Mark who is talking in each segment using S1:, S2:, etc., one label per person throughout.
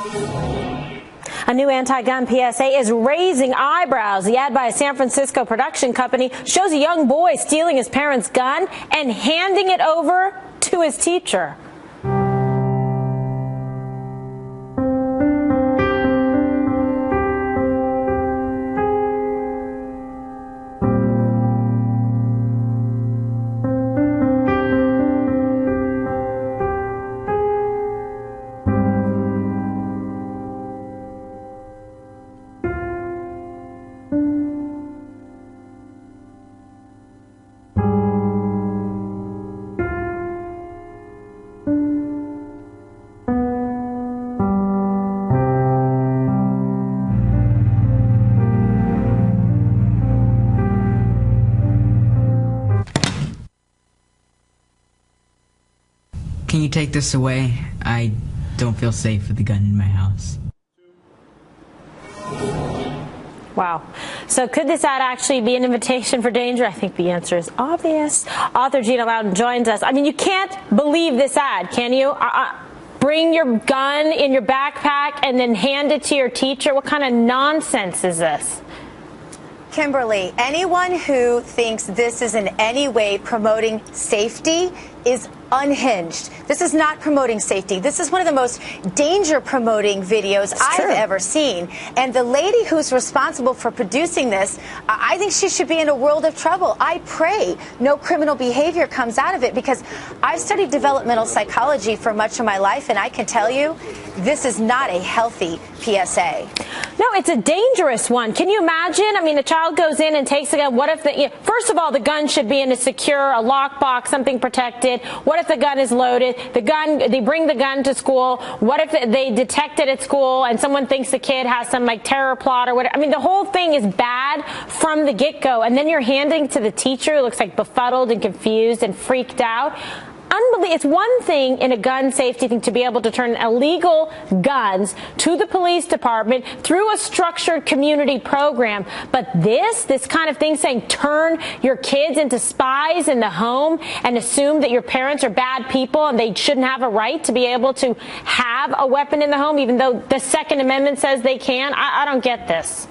S1: A new anti-gun PSA is raising eyebrows. The ad by a San Francisco production company shows a young boy stealing his parents' gun and handing it over to his teacher.
S2: Can you take this away? I don't feel safe with the gun in my house.
S1: Wow. So could this ad actually be an invitation for danger? I think the answer is obvious. Author Gina Loudon joins us. I mean, you can't believe this ad, can you? Bring your gun in your backpack and then hand it to your teacher? What kind of nonsense is this?
S3: Kimberly, anyone who thinks this is in any way promoting safety is unhinged. This is not promoting safety. This is one of the most danger-promoting videos I've ever seen. And the lady who's responsible for producing this, I think she should be in a world of trouble. I pray no criminal behavior comes out of it, because I've studied developmental psychology for much of my life, and I can tell you this is not a healthy PSA.
S1: No, it's a dangerous one. Can you imagine? I mean, a child goes in and takes a gun. What if first of all, the gun should be in a secure, a lockbox, something protected. What if the gun is loaded? They bring the gun to school. What if they detect it at school and someone thinks the kid has some like terror plot or whatever? I mean, the whole thing is bad from the get-go. And then you're handing to the teacher who looks like befuddled and confused and freaked out. It's one thing in a gun safety thing to be able to turn illegal guns to the police department through a structured community program. But this kind of thing saying turn your kids into spies in the home and assume that your parents are bad people and they shouldn't have a right to be able to have a weapon in the home, even though the Second Amendment says they can. I don't get this.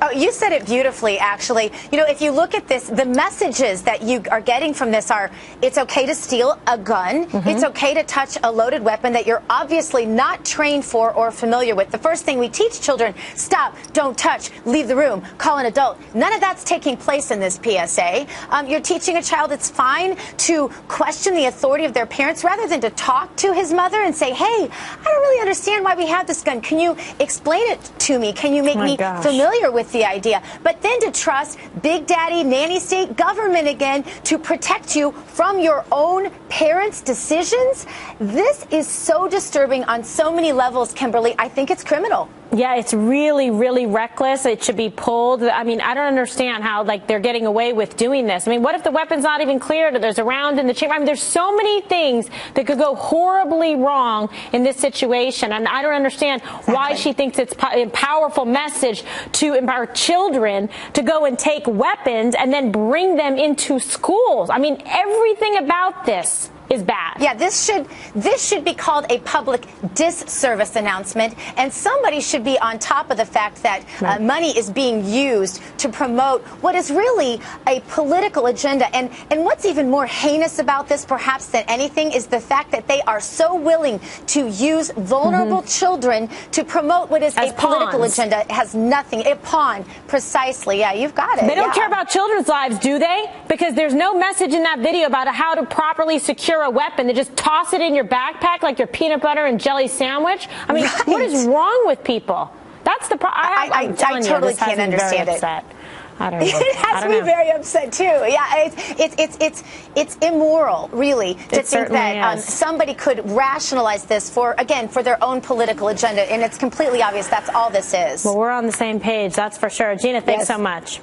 S3: Oh, you said it beautifully, actually. You know, if you look at this, the messages that you are getting from this are, it's okay to steal a gun. It's okay to touch a loaded weapon that you're obviously not trained for or familiar with. The first thing we teach children, stop, don't touch, leave the room, call an adult. None of that's taking place in this PSA. You're teaching a child it's fine to question the authority of their parents rather than to talk to his mother and say, hey, I don't really understand why we have this gun. Can you explain it to me? Can you make me familiar with the idea? But then to trust Big Daddy, nanny state, government again to protect you from your own parents' decisions. This is so disturbing on so many levels, Kimberly. I think it's criminal.
S1: Yeah, it's really, really reckless. It should be pulled. I mean, I don't understand how, like, they're getting away with doing this. I mean, what if the weapon's not even cleared or there's a round in the chamber? I mean, there's so many things that could go horribly wrong in this situation. And I don't understand why she thinks it's a powerful message to empower children to go and take weapons and then bring them into schools. I mean, everything about this is bad.
S3: Yeah, this should be called a public disservice announcement, and somebody should be on top of the fact that money is being used to promote what is really a political agenda. And what's even more heinous about this, perhaps than anything, is the fact that they are so willing to use vulnerable children to promote what is a political agenda. It has nothing. A pawn, precisely. Yeah, you've got it.
S1: They don't care about children's lives, do they? Because there's no message in that video about how to properly secure a weapon. They just toss it in your backpack like your peanut butter and jelly sandwich. I mean, what is wrong with people? That's the problem.
S3: I totally can't understand it.
S1: I don't know.
S3: It has me very upset too. Yeah, it's immoral, really, to think that somebody could rationalize this for their own political agenda, and it's completely obvious that's all this is.
S1: Well, we're on the same page, that's for sure. Gina, thanks so much.